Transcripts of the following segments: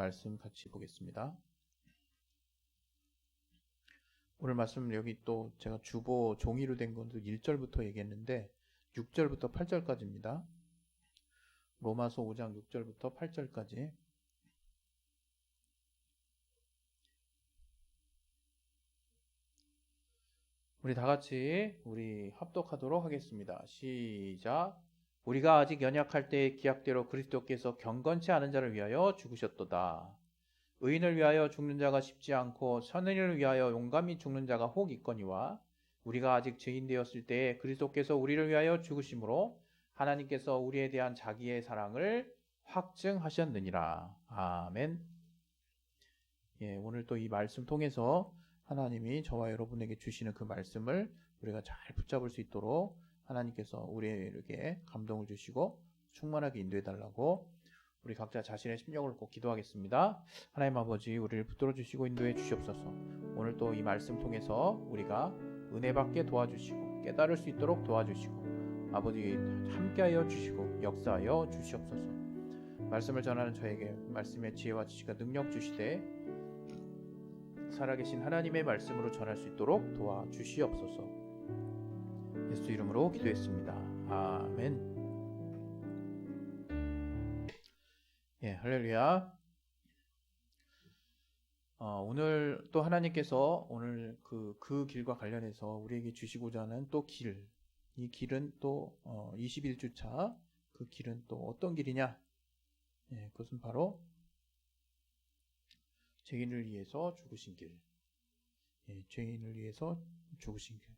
말씀 같이 보겠습니다. 오늘 말씀 여기 또 제가 주보 종이로 된 것도 1절부터 얘기했는데 6절부터 8절까지입니다. 로마서 5장 6절부터 8절까지. 우리 다 같이 우리 합독하도록 하겠습니다. 시작. 우리가 아직 연약할 때의 기약대로 그리스도께서 경건치 않은 자를 위하여 죽으셨도다. 의인을 위하여 죽는 자가 쉽지 않고 선인을 위하여 용감히 죽는 자가 혹 있거니와 우리가 아직 죄인 되었을 때에 그리스도께서 우리를 위하여 죽으심으로 하나님께서 우리에 대한 자기의 사랑을 확증하셨느니라. 아멘. 예, 오늘 또 이 말씀 통해서 하나님이 저와 여러분에게 주시는 그 말씀을 우리가 잘 붙잡을 수 있도록 하나님께서 우리에게 감동을 주시고 충만하게 인도해 달라고 우리 각자 자신의 심령을 꼭 기도하겠습니다. 하나님 아버지, 우리를 붙들어 주시고 인도해 주시옵소서. 오늘 또 이 말씀 통해서 우리가 은혜 받게 도와주시고 깨달을 수 있도록 도와주시고 아버지 함께하여 주시고 역사하여 주시옵소서. 말씀을 전하는 저에게 말씀의 지혜와 지식과 능력 주시되 살아계신 하나님의 말씀으로 전할 수 있도록 도와주시옵소서. 예수 이름으로 기도했습니다. 아멘. 예, 할렐루야. 오늘 또 하나님께서 오늘 그 길과 관련해서 우리에게 주시고자 하는 또 길, 이 길은 또 21주차 그 길은 또 어떤 길이냐? 예, 그것은 바로 죄인을 위해서 죽으신 길. 예, 죄인을 위해서 죽으신 길.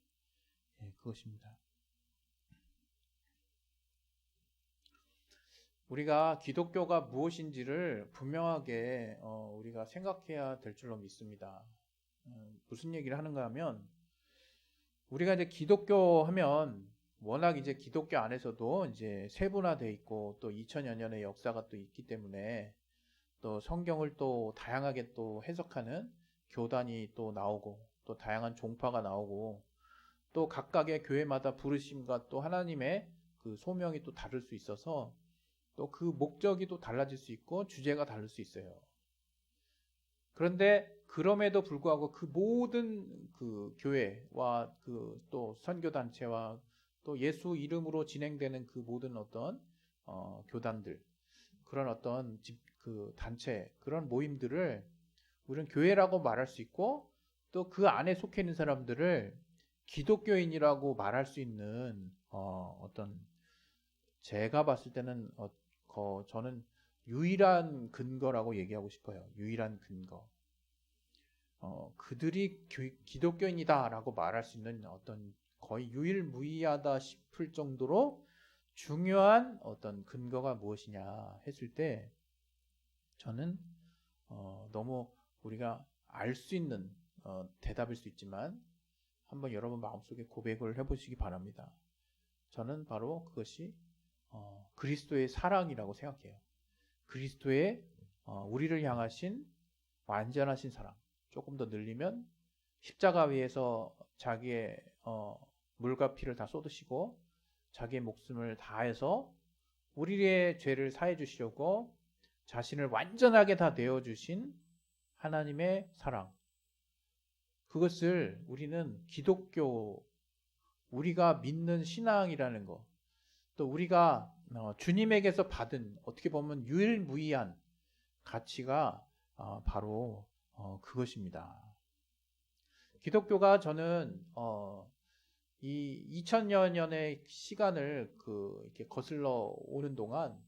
예, 그것입니다. 우리가 기독교가 무엇인지를 분명하게 우리가 생각해야 될 줄로 믿습니다. 무슨 얘기를 하는가 하면 우리가 이제 기독교 하면 워낙 이제 기독교 안에서도 이제 세분화되어 있고 또 2000여 년의 역사가 또 있기 때문에 또 성경을 또 다양하게 또 해석하는 교단이 또 나오고 또 다양한 종파가 나오고 또 각각의 교회마다 부르심과 또 하나님의 그 소명이 또 다를 수 있어서 또 그 목적이 또 달라질 수 있고 주제가 다를 수 있어요. 그런데 그럼에도 불구하고 그 모든 그 교회와 그 또 선교단체와 또 예수 이름으로 진행되는 그 모든 어떤 교단들 그런 어떤 그 단체 그런 모임들을 우리는 교회라고 말할 수 있고 또 그 안에 속해 있는 사람들을 기독교인이라고 말할 수 있는 어떤 제가 봤을 때는 저는 유일한 근거라고 얘기하고 싶어요. 유일한 근거. 그들이 기독교인이다라고 말할 수 있는 어떤 거의 유일무이하다 싶을 정도로 중요한 어떤 근거가 무엇이냐 했을 때 저는 너무 우리가 알 수 있는 대답일 수 있지만 한번 여러분 마음속에 고백을 해보시기 바랍니다. 저는 바로 그것이 그리스도의 사랑이라고 생각해요. 그리스도의 우리를 향하신 완전하신 사랑. 조금 더 늘리면 십자가 위에서 자기의 물과 피를 다 쏟으시고 자기의 목숨을 다해서 우리의 죄를 사해 주시려고 자신을 완전하게 다 내어주신 하나님의 사랑. 그것을 우리는 기독교, 우리가 믿는 신앙이라는 것, 또 우리가 주님에게서 받은 어떻게 보면 유일무이한 가치가 바로 그것입니다. 기독교가 저는 이 2000여 년의 시간을 이렇게 거슬러 오는 동안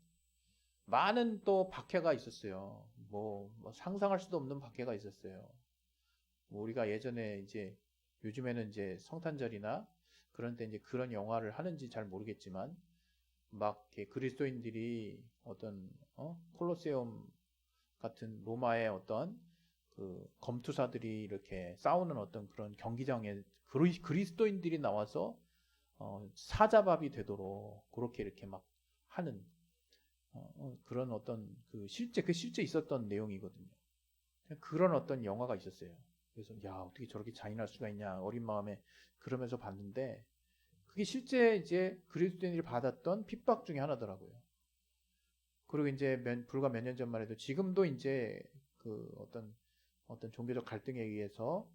많은 또 박해가 있었어요. 뭐 상상할 수도 없는 박해가 있었어요. 뭐 우리가 예전에 이제 요즘에는 이제 성탄절이나 그런 때 이제 그런 영화를 하는지 잘 모르겠지만 막 이렇게 그리스도인들이 어떤 콜로세움 같은 로마의 어떤 그 검투사들이 이렇게 싸우는 어떤 그런 경기장에 그리스도인들이 나와서 사자밥이 되도록 그렇게 이렇게 막 하는 그런 어떤 실제 있었던 내용이거든요. 그런 어떤 영화가 있었어요. 그래서 야 어떻게 저렇게 잔인할 수가 있냐 어린 마음에 그러면서 봤는데 그게 실제 이제 그리스도인들이 받았던 핍박 중에 하나더라고요. 그리고 이제 불과 몇 년 전만 해도 지금도 이제 그 어떤 종교적 갈등에 의해서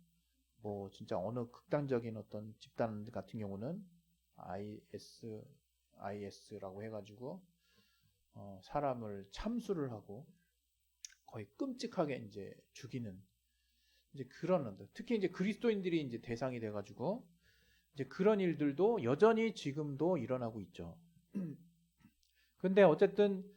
뭐 진짜 어느 극단적인 어떤 집단 같은 경우는 IS라고 해가지고 사람을 참수를 하고 거의 끔찍하게 이제 죽이는 이제 그런 특히 이제 그리스도인들이 이제 대상이 돼가지고 이제 그런 일들도 여전히 지금도 일어나고 있죠. 근데 어쨌든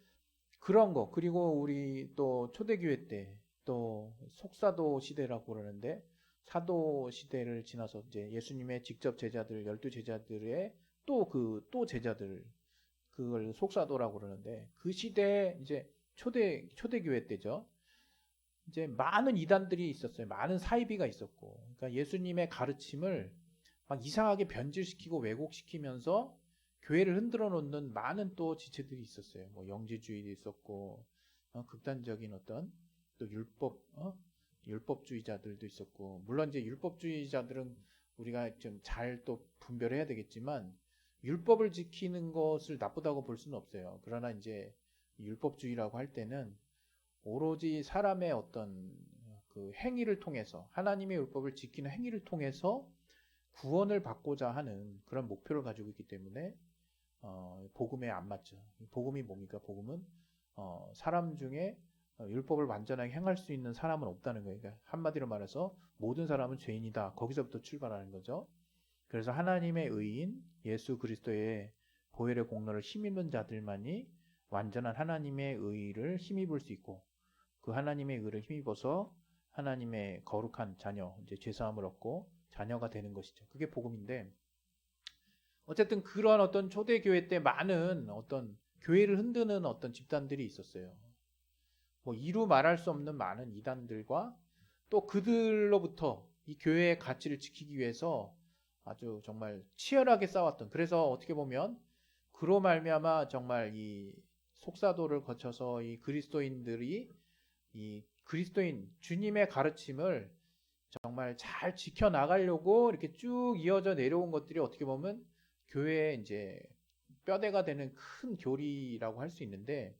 그런 거 그리고 우리 또 초대교회 때 또 속사도 시대라고 그러는데 사도 시대를 지나서 이제 예수님의 직접 제자들 12제자들의 또 제자들 그걸 속사도라고 그러는데 그 시대에 이제 초대교회 때죠. 이제 많은 이단들이 있었어요. 많은 사이비가 있었고. 그러니까 예수님의 가르침을 막 이상하게 변질시키고 왜곡시키면서 교회를 흔들어 놓는 많은 또 지체들이 있었어요. 뭐 영지주의도 있었고, 극단적인 어떤 또 율법주의자들도 있었고, 물론 이제 율법주의자들은 우리가 좀 잘 또 분별해야 되겠지만, 율법을 지키는 것을 나쁘다고 볼 수는 없어요. 그러나 이제 율법주의라고 할 때는 오로지 사람의 어떤 그 행위를 통해서 하나님의 율법을 지키는 행위를 통해서 구원을 받고자 하는 그런 목표를 가지고 있기 때문에 복음에 안 맞죠. 복음이 뭡니까? 복음은 사람 중에 율법을 완전하게 행할 수 있는 사람은 없다는 거예요. 그러니까 한마디로 말해서 모든 사람은 죄인이다. 거기서부터 출발하는 거죠. 그래서 하나님의 의인 예수 그리스도의 보혈의 공로를 힘입는 자들만이 완전한 하나님의 의를 힘입을 수 있고 그 하나님의 의를 힘입어서 하나님의 거룩한 자녀, 이제 죄사함을 얻고 자녀가 되는 것이죠. 그게 복음인데 어쨌든 그러한 어떤 초대교회 때 많은 어떤 교회를 흔드는 어떤 집단들이 있었어요. 뭐 이루 말할 수 없는 많은 이단들과 또 그들로부터 이 교회의 가치를 지키기 위해서 아주 정말 치열하게 싸웠던 그래서 어떻게 보면 그로 말미암아 정말 이 속사도를 거쳐서 이 그리스도인들이 이 그리스도인 주님의 가르침을 정말 잘 지켜나가려고 이렇게 쭉 이어져 내려온 것들이 어떻게 보면 교회의 이제 뼈대가 되는 큰 교리라고 할 수 있는데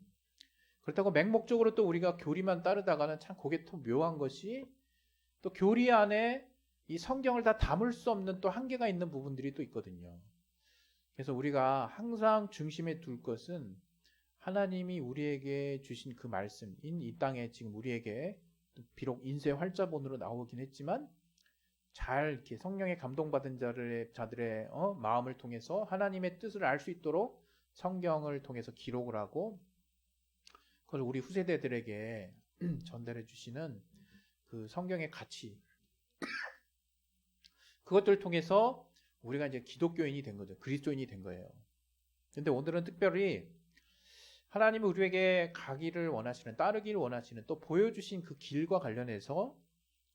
그렇다고 맹목적으로 또 우리가 교리만 따르다가는 참 그게 또 묘한 것이 또 교리 안에 이 성경을 다 담을 수 없는 또 한계가 있는 부분들이 또 있거든요. 그래서 우리가 항상 중심에 둘 것은 하나님이 우리에게 주신 그 말씀인 이 땅에 지금 우리에게 비록 인쇄 활자본으로 나오긴 했지만 잘 이렇게 성령에 감동받은 자들의 마음을 통해서 하나님의 뜻을 알 수 있도록 성경을 통해서 기록을 하고 그걸 우리 후세대들에게 전달해 주시는 그 성경의 가치 그것들을 통해서 우리가 이제 기독교인이 된 거죠. 그리스도인이 된 거예요. 근데 오늘은 특별히 하나님이 우리에게 가기를 원하시는 따르기를 원하시는 또 보여주신 그 길과 관련해서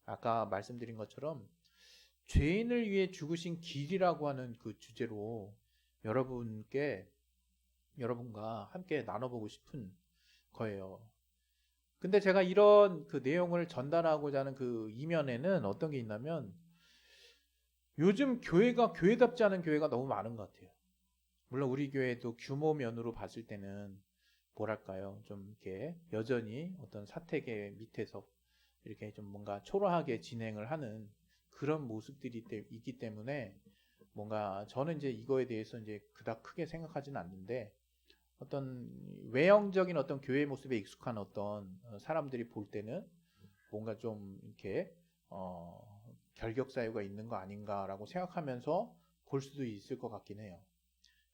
아까 말씀드린 것처럼 죄인을 위해 죽으신 길이라고 하는 그 주제로 여러분과 함께 나눠보고 싶은 거예요. 근데 제가 이런 그 내용을 전달하고자 하는 그 이면에는 어떤 게 있냐면 요즘 교회가 교회답지 않은 교회가 너무 많은 것 같아요. 물론 우리 교회도 규모 면으로 봤을 때는 뭐랄까요 좀 이렇게 여전히 어떤 사택의 밑에서 이렇게 좀 뭔가 초라하게 진행을 하는 그런 모습들이 있기 때문에 뭔가 저는 이제 이거에 대해서 이제 그닥 크게 생각하지는 않는데 어떤 외형적인 어떤 교회 모습에 익숙한 어떤 사람들이 볼 때는 뭔가 좀 이렇게 결격 사유가 있는 거 아닌가라고 생각하면서 볼 수도 있을 것 같긴 해요.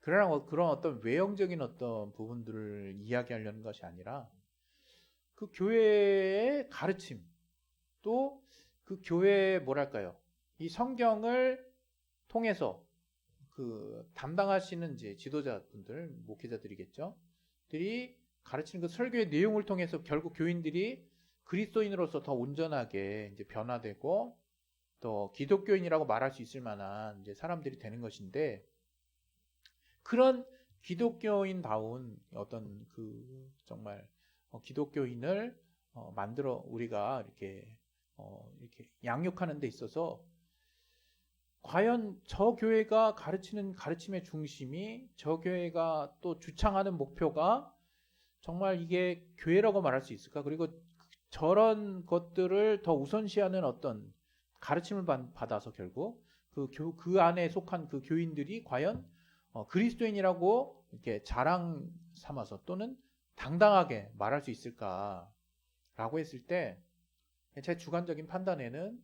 그러나 그런 어떤 외형적인 어떤 부분들을 이야기하려는 것이 아니라 그 교회의 가르침 또 그 교회의 뭐랄까요 이 성경을 통해서 그 담당하시는 이제 지도자분들 목회자들이겠죠 들이 가르치는 그 설교의 내용을 통해서 결국 교인들이 그리스도인으로서 더 온전하게 이제 변화되고 또 기독교인이라고 말할 수 있을 만한 이제 사람들이 되는 것인데 그런 기독교인다운 어떤 그 정말 기독교인을 만들어 우리가 이렇게 양육하는 데 있어서 과연 저 교회가 가르치는 가르침의 중심이 저 교회가 또 주창하는 목표가 정말 이게 교회라고 말할 수 있을까? 그리고 저런 것들을 더 우선시하는 어떤 가르침을 받아서 결국 그 안에 속한 그 교인들이 과연 그리스도인이라고 이렇게 자랑 삼아서 또는 당당하게 말할 수 있을까라고 했을 때 제 주관적인 판단에는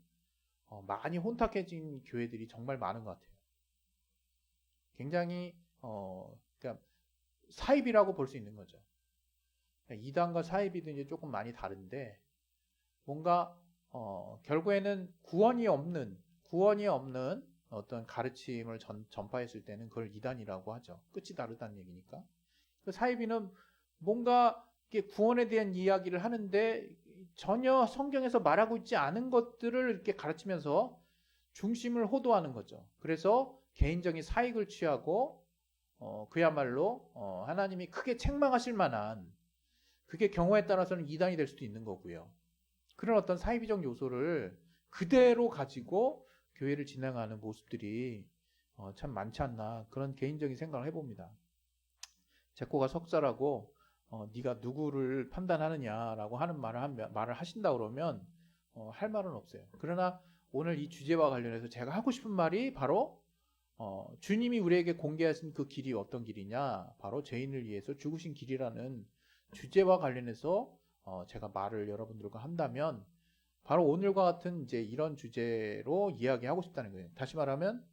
많이 혼탁해진 교회들이 정말 많은 것 같아요. 굉장히 그러니까 사입이라고 볼 수 있는 거죠. 이단과 사입이도 이제 조금 많이 다른데 뭔가 결국에는 구원이 없는 어떤 가르침을 전파했을 때는 그걸 이단이라고 하죠. 끝이 다르다는 얘기니까. 그 사이비는 뭔가 구원에 대한 이야기를 하는데 전혀 성경에서 말하고 있지 않은 것들을 이렇게 가르치면서 중심을 호도하는 거죠. 그래서 개인적인 사익을 취하고 그야말로 하나님이 크게 책망하실 만한 그게 경우에 따라서는 이단이 될 수도 있는 거고요. 그런 어떤 사이비적 요소를 그대로 가지고 교회를 진행하는 모습들이 참 많지 않나 그런 개인적인 생각을 해봅니다. 제코가 석사라고 네가 누구를 판단하느냐라고 하는 말을 하신다 그러면 할 말은 없어요. 그러나 오늘 이 주제와 관련해서 제가 하고 싶은 말이 바로 주님이 우리에게 공개하신 그 길이 어떤 길이냐, 바로 죄인을 위해서 죽으신 길이라는 주제와 관련해서 제가 말을 여러분들과 한다면 바로 오늘과 같은 이제 이런 주제로 이야기하고 싶다는 거예요. 다시 말하면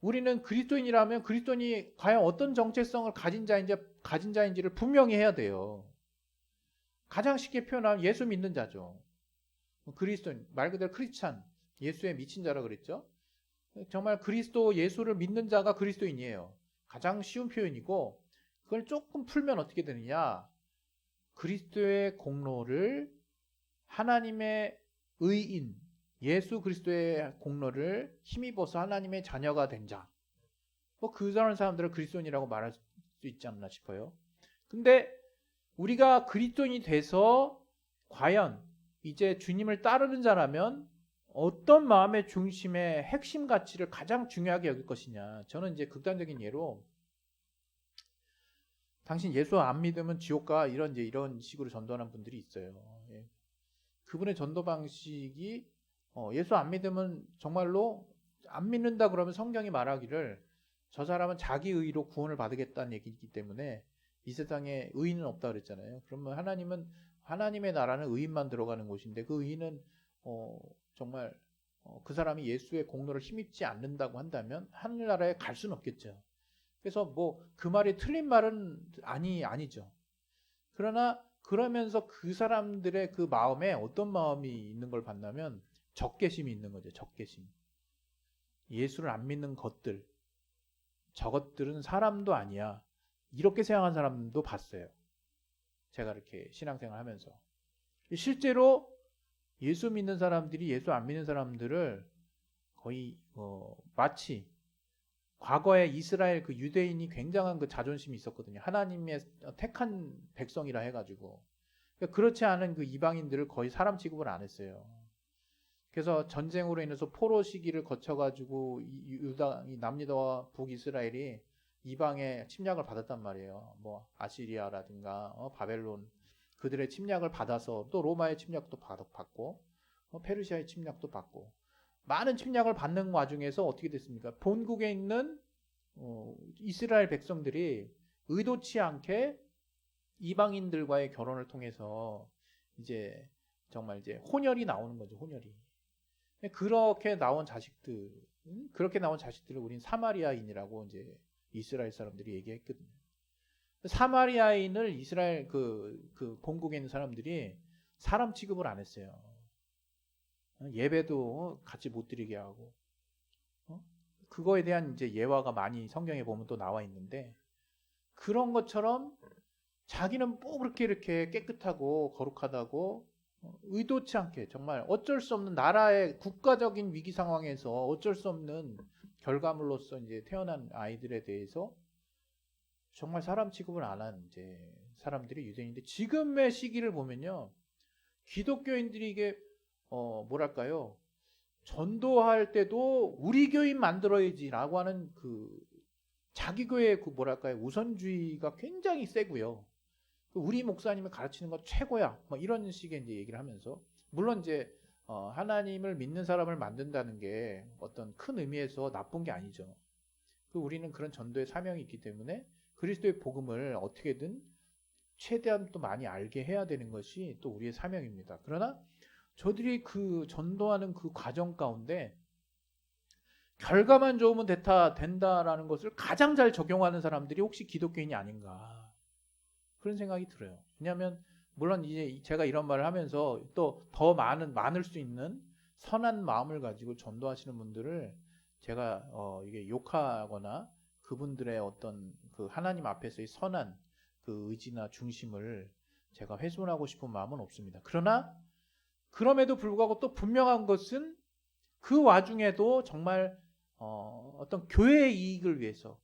우리는 그리스도인이라면 그리스도인이 과연 어떤 정체성을 가진 자인지를 분명히 해야 돼요. 가장 쉽게 표현하면 예수 믿는 자죠. 그리스도인, 말 그대로 크리스찬, 예수에 미친 자라 그랬죠. 정말 그리스도 예수를 믿는 자가 그리스도인이에요. 가장 쉬운 표현이고 그걸 조금 풀면 어떻게 되느냐. 그리스도의 공로를 하나님의 의인, 예수 그리스도의 공로를 힘입어서 하나님의 자녀가 된 자. 그 사람들을 그리스도인이라고 말할 수 있지 않나 싶어요. 근데 우리가 그리스도인이 돼서 과연 이제 주님을 따르는 자라면 어떤 마음의 중심의 핵심 가치를 가장 중요하게 여길 것이냐. 저는 이제 극단적인 예로 당신 예수 안 믿으면 지옥 가 이런 식으로 전도하는 분들이 있어요. 예. 그분의 전도 방식이 예수 안 믿으면 정말로 안 믿는다 그러면 성경이 말하기를 저 사람은 자기 의로 구원을 받으겠다는 얘기이기 때문에 이 세상에 의인은 없다 그랬잖아요. 그러면 하나님의 나라는 의인만 들어가는 곳인데 그 의인은 정말 그 사람이 예수의 공로를 힘입지 않는다고 한다면 하늘나라에 갈 수는 없겠죠. 그래서 뭐 그 말이 틀린 말은 아니죠. 그러나 그러면서 그 사람들의 그 마음에 어떤 마음이 있는 걸 봤냐면 적개심이 있는 거죠. 적개심. 예수를 안 믿는 것들, 저것들은 사람도 아니야. 이렇게 생각한 사람도 봤어요. 제가 이렇게 신앙생활 하면서. 실제로 예수 믿는 사람들이 예수 안 믿는 사람들을 거의 마치 과거에 이스라엘 그 유대인이 굉장한 그 자존심이 있었거든요. 하나님의 택한 백성이라 해가지고. 그러니까 그렇지 않은 그 이방인들을 거의 사람 취급을 안 했어요. 그래서 전쟁으로 인해서 포로 시기를 거쳐가지고 남유다와 북이스라엘이 이방의 침략을 받았단 말이에요. 뭐 아시리아라든가 바벨론 그들의 침략을 받아서 또 로마의 침략도 받고 페르시아의 침략도 받고 많은 침략을 받는 와중에서 어떻게 됐습니까? 본국에 있는 이스라엘 백성들이 의도치 않게 이방인들과의 결혼을 통해서 이제 정말 이제 혼혈이 나오는 거죠. 혼혈이. 그렇게 나온 자식들을 우린 사마리아인이라고 이제 이스라엘 사람들이 얘기했거든요. 사마리아인을 이스라엘 그 본국에 있는 사람들이 사람 취급을 안 했어요. 예배도 같이 못 드리게 하고, 그거에 대한 이제 예화가 많이 성경에 보면 또 나와 있는데, 그런 것처럼 자기는 뭐 그렇게 이렇게 깨끗하고 거룩하다고 의도치 않게 정말 어쩔 수 없는 나라의 국가적인 위기 상황에서 어쩔 수 없는 결과물로서 이제 태어난 아이들에 대해서 정말 사람 취급을 안 한 이제 사람들이 유대인인데 지금의 시기를 보면요. 기독교인들이 이게 뭐랄까요? 전도할 때도 우리 교인 만들어야지라고 하는 그 자기 교회의 그 뭐랄까요? 우선주의가 굉장히 세고요. 우리 목사님이 가르치는 거 최고야. 뭐 이런 식의 이제 얘기를 하면서, 물론 이제 하나님을 믿는 사람을 만든다는 게 어떤 큰 의미에서 나쁜 게 아니죠. 우리는 그런 전도의 사명이 있기 때문에 그리스도의 복음을 어떻게든 최대한 또 많이 알게 해야 되는 것이 또 우리의 사명입니다. 그러나 저들이 그 전도하는 그 과정 가운데 결과만 좋으면 된다라는 것을 가장 잘 적용하는 사람들이 혹시 기독교인이 아닌가, 그런 생각이 들어요. 왜냐하면 물론 이제 제가 이런 말을 하면서 또 더 많을 수 있는 선한 마음을 가지고 전도하시는 분들을 제가 이게 욕하거나 그분들의 어떤 그 하나님 앞에서의 선한 그 의지나 중심을 제가 훼손하고 싶은 마음은 없습니다. 그러나 그럼에도 불구하고 또 분명한 것은 그 와중에도 정말 어떤 교회의 이익을 위해서,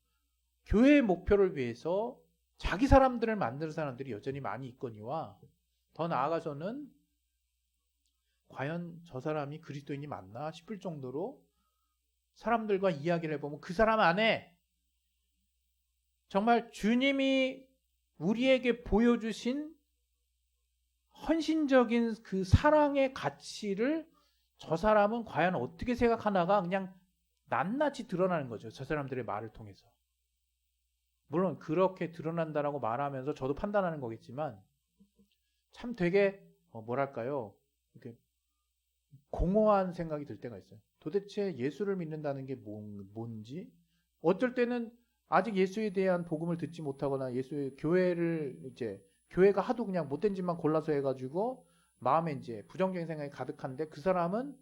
교회의 목표를 위해서 자기 사람들을 만드는 사람들이 여전히 많이 있거니와, 더 나아가서는 과연 저 사람이 그리스도인이 맞나 싶을 정도로 사람들과 이야기를 해보면 그 사람 안에 정말 주님이 우리에게 보여주신 헌신적인 그 사랑의 가치를 저 사람은 과연 어떻게 생각하나가 그냥 낱낱이 드러나는 거죠. 저 사람들의 말을 통해서. 물론 그렇게 드러난다라고 말하면서 저도 판단하는 거겠지만 참 되게 뭐랄까요, 이렇게 공허한 생각이 들 때가 있어요. 도대체 예수를 믿는다는 게 뭔지, 어쩔 때는 아직 예수에 대한 복음을 듣지 못하거나 예수의 교회를 이제 교회가 하도 그냥 못된 짓만 골라서 해가지고 마음에 이제 부정적인 생각이 가득한데, 그 사람은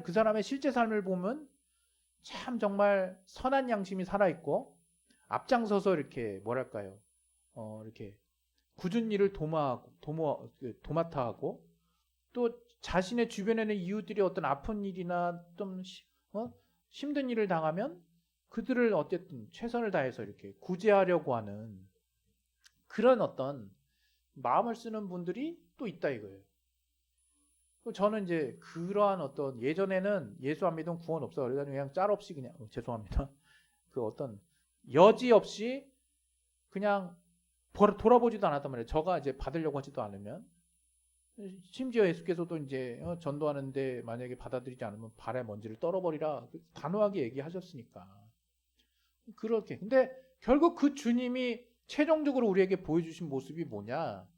그 사람의 실제 삶을 보면 참 정말 선한 양심이 살아있고 앞장서서 이렇게 뭐랄까요, 이렇게 굳은 일을 도맡아 하고, 또 자신의 주변에는 이웃들이 어떤 아픈 일이나 좀 힘든 일을 당하면 그들을 어쨌든 최선을 다해서 이렇게 구제하려고 하는 그런 어떤 마음을 쓰는 분들이 또 있다 이거예요. 저는 이제 그러한 어떤, 예전에는 예수 안 믿으면 구원 없어 그래가지고 그냥 짤 없이 그냥 죄송합니다. 그 어떤 여지 없이 그냥 돌아보지도 않았단 말이에요. 저가 이제 받으려고 하지도 않으면. 심지어 예수께서도 이제 전도하는데 만약에 받아들이지 않으면 발에 먼지를 떨어버리라 단호하게 얘기하셨으니까. 그렇게. 근데 결국 그 주님이 최종적으로 우리에게 보여주신 모습이 뭐냐?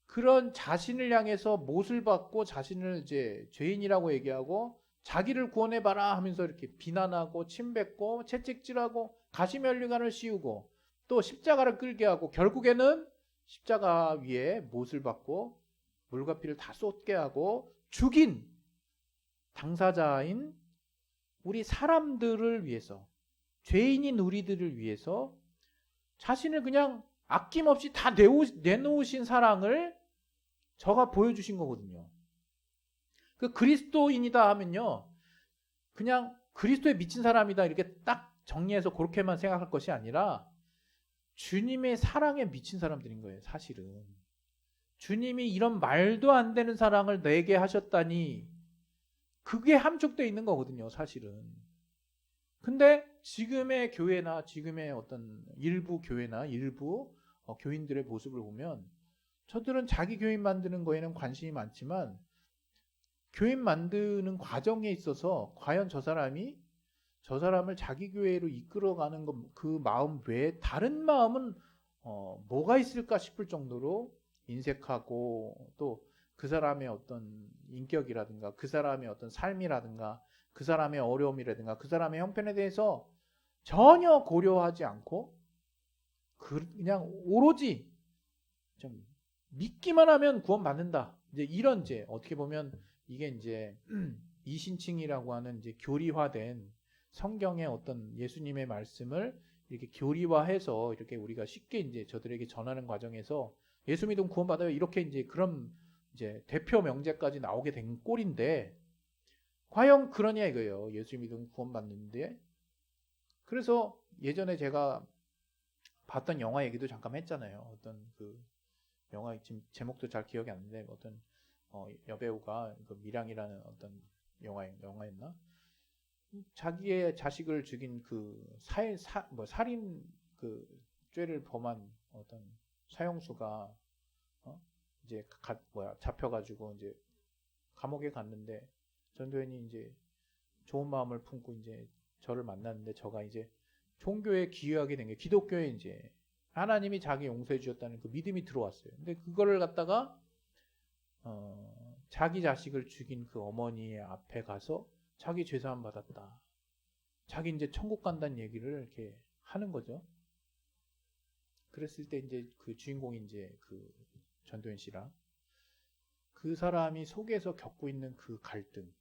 그런 자신을 향해서 못을 받고 자신을 이제 죄인이라고 얘기하고 자기를 구원해봐라 하면서 이렇게 비난하고 침뱉고 채찍질하고 가시면류관을 씌우고 또 십자가를 끌게 하고 결국에는 십자가 위에 못을 받고 물과 피를 다 쏟게 하고 죽인 당사자인 우리 사람들을 위해서, 죄인인 우리들을 위해서 자신을 그냥 아낌없이 다 내놓으신 사랑을 저가 보여주신 거거든요. 그 그리스도인이다 하면요, 그냥 그리스도에 미친 사람이다 이렇게 딱 정리해서 그렇게만 생각할 것이 아니라 주님의 사랑에 미친 사람들인 거예요. 사실은 주님이 이런 말도 안 되는 사랑을 내게 하셨다니, 그게 함축되어 있는 거거든요. 사실은. 근데 지금의 교회나 지금의 어떤 일부 교회나 일부 교인들의 모습을 보면 저들은 자기 교인 만드는 거에는 관심이 많지만 교인 만드는 과정에 있어서 과연 저 사람을 자기 교회로 이끌어가는 그 마음 외에 다른 마음은 뭐가 있을까 싶을 정도로 인색하고, 또 그 사람의 어떤 인격이라든가 그 사람의 어떤 삶이라든가 그 사람의 어려움이라든가 그 사람의 형편에 대해서 전혀 고려하지 않고 그냥 오로지 좀 믿기만 하면 구원받는다. 이제 이런, 이제 어떻게 보면 이게 이제 이신칭이라고 하는 이제 교리화된 성경의 어떤 예수님의 말씀을 이렇게 교리화해서 이렇게 우리가 쉽게 이제 저들에게 전하는 과정에서 예수 믿으면 구원받아요, 이렇게 이제 그런 이제 대표 명제까지 나오게 된 꼴인데, 과연 그러냐 이거예요. 예수 믿으면 구원받는데. 그래서 예전에 제가 봤던 영화 얘기도 잠깐 했잖아요. 어떤 그 영화 지금 제목도 잘 기억이 안 나는데 어떤 여배우가 그 밀양이라는 어떤 영화였나? 자기의 자식을 죽인 그 살인 그 죄를 범한 어떤 사형수가 이제 잡혀가지고 이제 감옥에 갔는데 전도연이 이제 좋은 마음을 품고 이제 저를 만났는데 저가 이제 종교에 기여하게 된 게 기독교에 이제 하나님이 자기 용서해 주셨다는 그 믿음이 들어왔어요. 근데 그거를 갖다가 자기 자식을 죽인 그 어머니의 앞에 가서 자기 죄사함 받았다. 자기 이제 천국 간다는 얘기를 이렇게 하는 거죠. 그랬을 때 이제 그 주인공이 이제 그 전도연 씨랑 그 사람이 속에서 겪고 있는 그 갈등,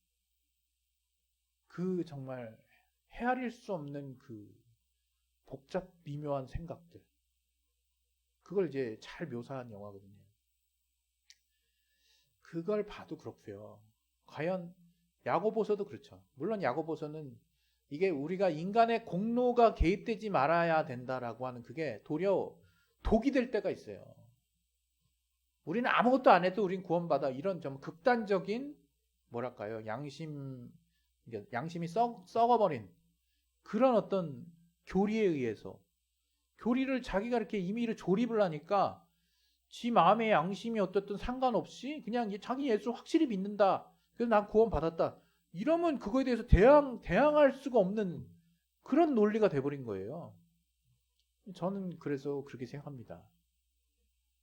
그 정말 헤아릴 수 없는 그 복잡 미묘한 생각들, 그걸 이제 잘 묘사한 영화거든요. 그걸 봐도 그렇고요. 과연 야고보서도 그렇죠. 물론 야고보서는 이게 우리가 인간의 공로가 개입되지 말아야 된다라고 하는 그게 도리어 독이 될 때가 있어요. 우리는 아무것도 안 해도 우린 구원받아. 이런 좀 극단적인 뭐랄까요? 양심이 썩어버린 그런 어떤 교리에 의해서 교리를 자기가 이렇게 임의로 조립을 하니까 지 마음의 양심이 어떻든 상관없이 그냥 자기 예수 확실히 믿는다. 그래서 난 구원받았다. 이러면 그거에 대해서 대항할 수가 없는 그런 논리가 돼버린 거예요. 저는 그래서 그렇게 생각합니다.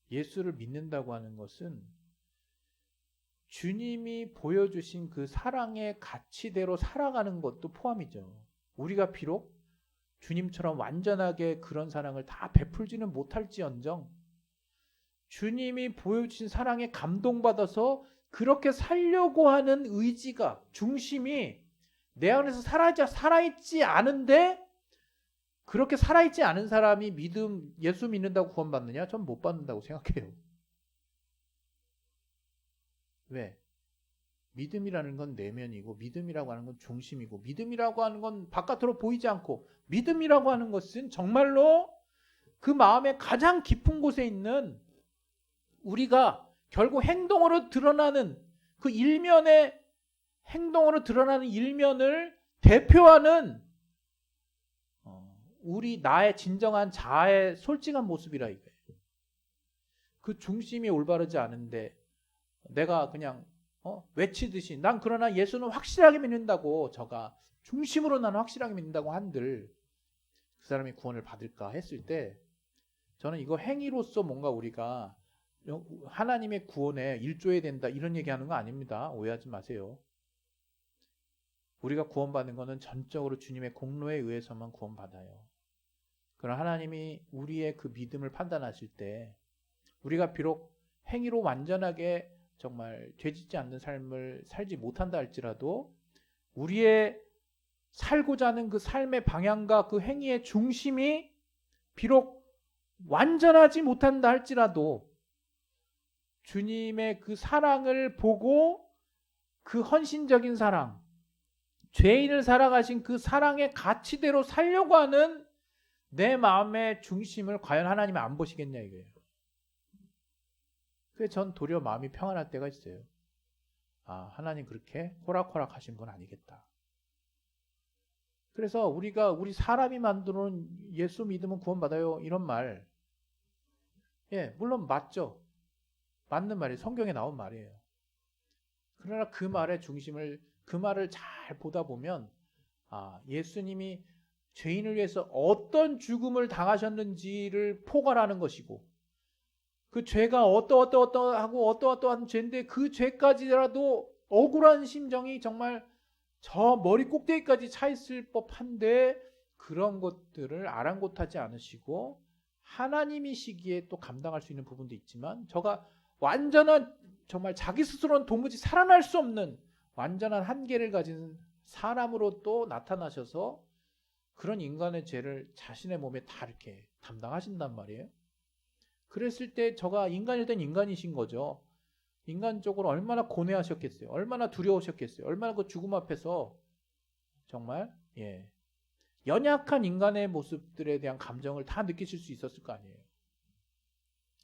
예수를 믿는다고 하는 것은 주님이 보여주신 그 사랑의 가치대로 살아가는 것도 포함이죠. 우리가 비록 주님처럼 완전하게 그런 사랑을 다 베풀지는 못할지언정 주님이 보여주신 사랑에 감동받아서 그렇게 살려고 하는 의지가, 중심이 내 안에서 살아있지 않은데 그렇게 살아있지 않은 사람이 예수 믿는다고 구원받느냐? 전 못 받는다고 생각해요. 왜? 믿음이라는 건 내면이고 믿음이라고 하는 건 중심이고 믿음이라고 하는 건 바깥으로 보이지 않고 믿음이라고 하는 것은 정말로 그 마음의 가장 깊은 곳에 있는 우리가 결국 행동으로 드러나는 그 일면의 행동으로 드러나는 일면을 대표하는 우리 나의 진정한 자아의 솔직한 모습이라 이거예요. 그 중심이 올바르지 않은데 내가 그냥 외치듯이 난 그러나 예수는 확실하게 믿는다고 저가 중심으로 나는 확실하게 믿는다고 한들 그 사람이 구원을 받을까 했을 때 저는 이거 행위로서 뭔가 우리가 하나님의 구원에 일조해야 된다 이런 얘기하는 거 아닙니다. 오해하지 마세요. 우리가 구원받는 것은 전적으로 주님의 공로에 의해서만 구원받아요. 그러나 하나님이 우리의 그 믿음을 판단하실 때 우리가 비록 행위로 완전하게 정말 죄짓지 않는 삶을 살지 못한다 할지라도 우리의 살고자 하는 그 삶의 방향과 그 행위의 중심이 비록 완전하지 못한다 할지라도 주님의 그 사랑을 보고 그 헌신적인 사랑, 죄인을 사랑하신 그 사랑의 가치대로 살려고 하는 내 마음의 중심을 과연 하나님이 안 보시겠냐 이거예요. 그래서 전 도리어 마음이 평안할 때가 있어요. 아, 하나님 그렇게 호락호락 하신 분 아니겠다. 그래서 우리 사람이 만드는 예수 믿으면 구원받아요 이런 말, 물론 맞죠. 맞는 말이에요. 성경에 나온 말이에요. 그러나 그 말의 중심을 그 말을 잘 보다 보면 예수님이 죄인을 위해서 어떤 죽음을 당하셨는지를 포괄하는 것이고 그 죄가 어떠한 죄인데 그 죄까지라도 억울한 심정이 정말 저 머리 꼭대기까지 차 있을 법한데 그런 것들을 아랑곳하지 않으시고 하나님이시기에 또 감당할 수 있는 부분도 있지만 저가 완전한 정말 자기 스스로는 도무지 살아날 수 없는 완전한 한계를 가진 사람으로 또 나타나셔서 그런 인간의 죄를 자신의 몸에 다 이렇게 담당하신단 말이에요. 그랬을 때 저가 인간일 땐 인간이신 거죠. 인간적으로 얼마나 고뇌하셨겠어요. 얼마나 두려우셨겠어요. 얼마나 그 죽음 앞에서 정말 연약한 인간의 모습들에 대한 감정을 다 느끼실 수 있었을 거 아니에요.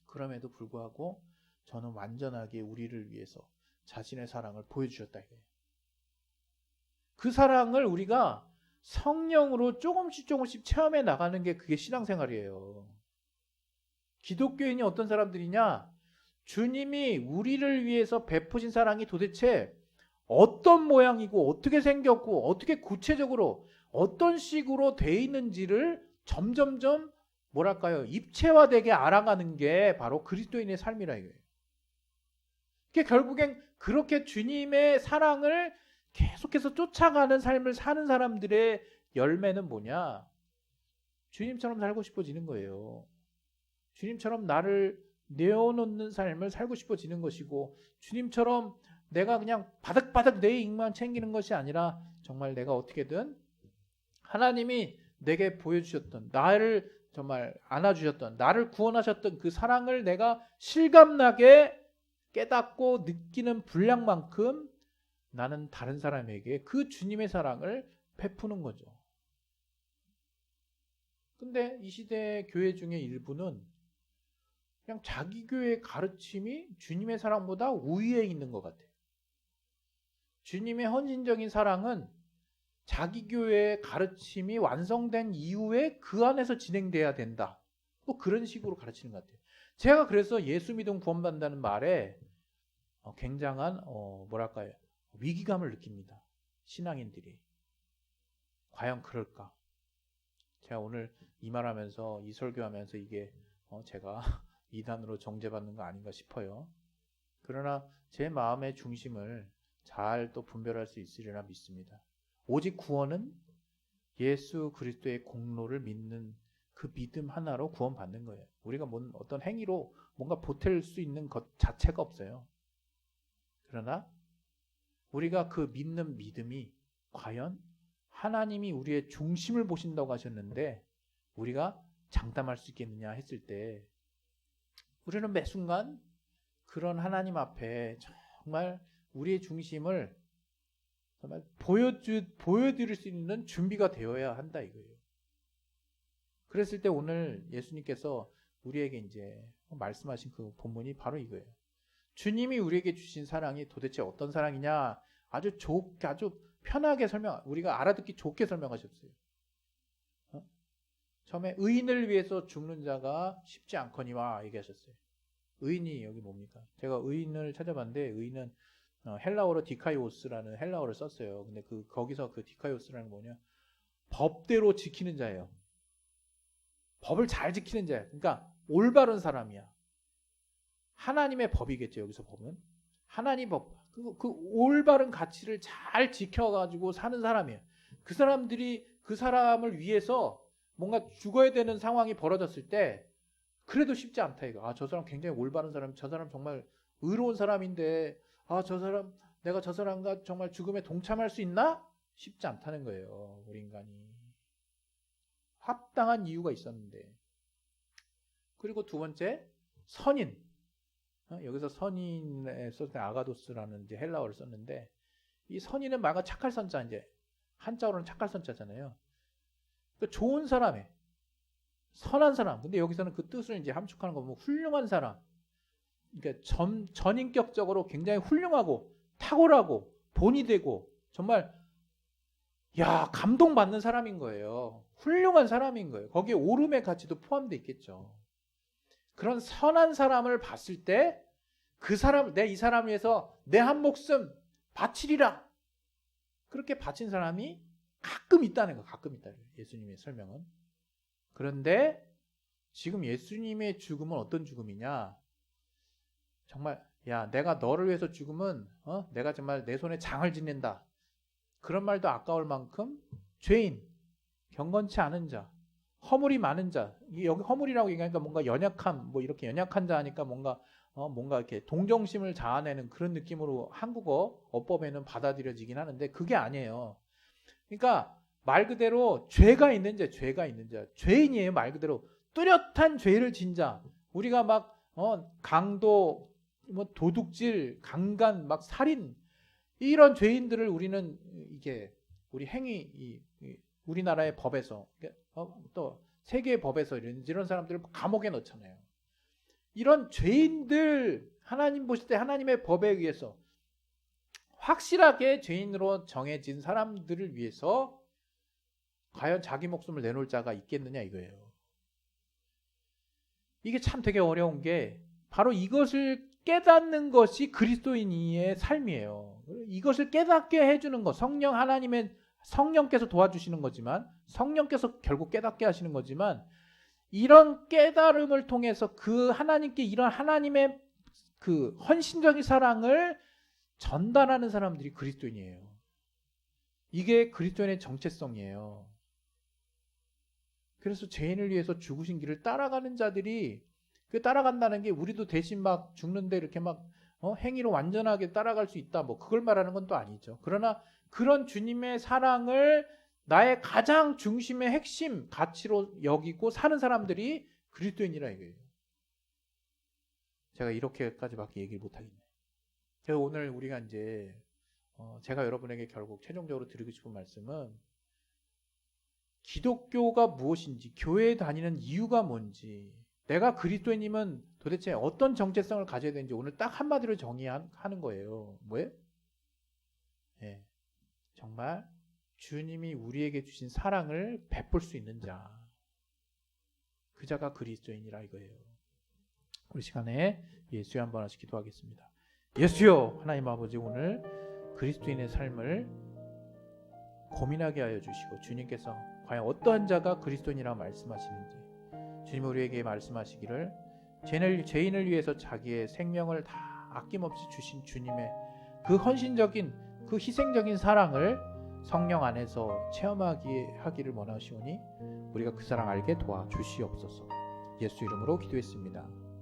그럼에도 불구하고 저는 완전하게 우리를 위해서 자신의 사랑을 보여주셨다 이거예요. 그 사랑을 우리가 성령으로 조금씩 체험해 나가는 게 그게 신앙생활이에요. 기독교인이 어떤 사람들이냐? 주님이 우리를 위해서 베푸신 사랑이 도대체 어떤 모양이고 어떻게 생겼고 어떻게 구체적으로 어떤 식으로 돼 있는지를 점점점 뭐랄까요? 입체화되게 알아가는 게 바로 그리스도인의 삶이라 이거예요. 그게 결국엔 그렇게 주님의 사랑을 계속해서 쫓아가는 삶을 사는 사람들의 열매는 뭐냐? 주님처럼 살고 싶어지는 거예요. 주님처럼 나를 내어놓는 삶을 살고 싶어지는 것이고, 주님처럼 내가 그냥 바득바득 내 이익만 챙기는 것이 아니라 정말 내가 어떻게든 하나님이 내게 보여주셨던, 나를 정말 안아주셨던, 나를 구원하셨던 그 사랑을 내가 실감나게 깨닫고 느끼는 분량만큼 나는 다른 사람에게 그 주님의 사랑을 베푸는 거죠. 근데 이 시대 교회 중에 일부는 그냥 자기 교회의 가르침이 주님의 사랑보다 우위에 있는 것 같아요. 주님의 헌신적인 사랑은 자기 교회의 가르침이 완성된 이후에 그 안에서 진행돼야 된다. 뭐 그런 식으로 가르치는 것 같아요. 제가 그래서 예수 믿음 구원받는다는 말에 굉장한 뭐랄까요? 위기감을 느낍니다. 신앙인들이. 과연 그럴까? 제가 오늘 이 말하면서 이 설교하면서 이게 제가 이단으로 정죄받는 거 아닌가 싶어요. 그러나 제 마음의 중심을 잘 또 분별할 수 있으리라 믿습니다. 오직 구원은 예수 그리스도의 공로를 믿는 그 믿음 하나로 구원받는 거예요. 우리가 어떤 행위로 뭔가 보탤 수 있는 것 자체가 없어요. 그러나 우리가 그 믿는 믿음이 과연 하나님이 우리의 중심을 보신다고 하셨는데 우리가 장담할 수 있겠느냐 했을 때 우리는 매 순간 그런 하나님 앞에 정말 우리의 중심을 정말 보여드릴 수 있는 준비가 되어야 한다 이거예요. 그랬을 때 오늘 예수님께서 우리에게 이제 말씀하신 그 본문이 바로 이거예요. 주님이 우리에게 주신 사랑이 도대체 어떤 사랑이냐? 아주 편하게 우리가 알아듣기 좋게 설명하셨어요. 처음에 의인을 위해서 죽는 자가 쉽지 않거니와 얘기하셨어요. 의인이 여기 뭡니까? 제가 의인을 찾아봤는데 의인은 헬라어로 디카이오스라는 헬라어를 썼어요. 근데 거기서 그 디카이오스라는 뭐냐? 법대로 지키는 자예요. 법을 잘 지키는 자예요. 그러니까 올바른 사람이야. 하나님의 법이겠죠. 여기서 법은 하나님 법. 그 올바른 가치를 잘 지켜가지고 사는 사람이에요. 그 사람들이 그 사람을 위해서 뭔가 죽어야 되는 상황이 벌어졌을 때 그래도 쉽지 않다 이거. 저 사람 굉장히 올바른 사람, 저 사람 정말 의로운 사람인데 내가 저 사람과 정말 죽음에 동참할 수 있나? 쉽지 않다는 거예요. 우리 인간이. 합당한 이유가 있었는데. 그리고 두 번째, 선인. 여기서 선인에 썼을 때 아가도스라는 이제 헬라어를 썼는데 이 선인은 말과 착할 선자 이제 한자어로는 착할 선자잖아요. 그러니까 좋은 사람에 선한 사람. 근데 여기서는 그 뜻을 이제 함축하는 거 보면 훌륭한 사람. 그러니까 전인격적으로 굉장히 훌륭하고 탁월하고 본이 되고 정말 감동받는 사람인 거예요. 훌륭한 사람인 거예요. 거기에 오름의 가치도 포함되어 있겠죠. 그런 선한 사람을 봤을 때 그 사람, 이 사람 위해서 내 한 목숨 바치리라. 그렇게 바친 사람이 가끔 있다는 거. 가끔 있다. 예수님의 설명은. 그런데 지금 예수님의 죽음은 어떤 죽음이냐? 정말 내가 너를 위해서 죽으면 내가 정말 내 손에 장을 지낸다. 그런 말도 아까울 만큼 죄인, 경건치 않은 자, 허물이 많은 자. 여기 허물이라고 얘기하니까 뭔가 연약함, 뭐 이렇게 연약한 자 하니까 뭔가 이렇게 동정심을 자아내는 그런 느낌으로 한국어 어법에는 받아들여지긴 하는데 그게 아니에요. 그러니까 말 그대로 죄가 있는 자, 죄인이에요. 말 그대로 뚜렷한 죄를 진 자. 우리가 막 강도, 뭐 도둑질, 강간, 막 살인 이런 죄인들을 우리는 이게 우리 우리나라의 법에서 또 세계의 법에서 이런 사람들을 감옥에 넣잖아요. 이런 죄인들 하나님 보실 때 하나님의 법에 의해서 확실하게 죄인으로 정해진 사람들을 위해서 과연 자기 목숨을 내놓을 자가 있겠느냐 이거예요. 이게 참 되게 어려운 게 바로 이것을 깨닫는 것이 그리스도인의 삶이에요. 이것을 깨닫게 해주는 것, 성령께서 도와주시는 거지만, 성령께서 결국 깨닫게 하시는 거지만, 이런 깨달음을 통해서 그 하나님께 이런 하나님의 그 헌신적인 사랑을 전달하는 사람들이 그리스도인이에요. 이게 그리스도인의 정체성이에요. 그래서 죄인을 위해서 죽으신 길을 따라가는 자들이, 그 따라간다는 게 우리도 대신 막 죽는데 이렇게 막 행위로 완전하게 따라갈 수 있다, 뭐 그걸 말하는 건 또 아니죠. 그러나 그런 주님의 사랑을 나의 가장 중심의 핵심 가치로 여기고 사는 사람들이 그리스도인이라 이거예요. 제가 이렇게까지밖에 얘기를 못하겠네요. 그래서 오늘 우리가 이제 제가 여러분에게 결국 최종적으로 드리고 싶은 말씀은, 기독교가 무엇인지, 교회에 다니는 이유가 뭔지, 내가 그리스도인이면 도대체 어떤 정체성을 가져야 되는지 오늘 딱 한마디로 정의하는 거예요. 뭐예요? 네. 정말 주님이 우리에게 주신 사랑을 베풀 수 있는 자, 그 자가 그리스도인이라 이거예요. 우리 시간에 예수여 한번 하나씩 기도하겠습니다. 예수여, 하나님 아버지, 오늘 그리스도인의 삶을 고민하게 하여 주시고, 주님께서 과연 어떠한 자가 그리스도인이라 말씀하시는지 주님 우리에게 말씀하시기를, 죄인을 위해서 자기의 생명을 다 아낌없이 주신 주님의 그 헌신적인, 그 희생적인 사랑을 성령 안에서 체험하게 하기를 원하시오니 우리가 그 사랑 알게 도와주시옵소서. 예수 이름으로 기도했습니다.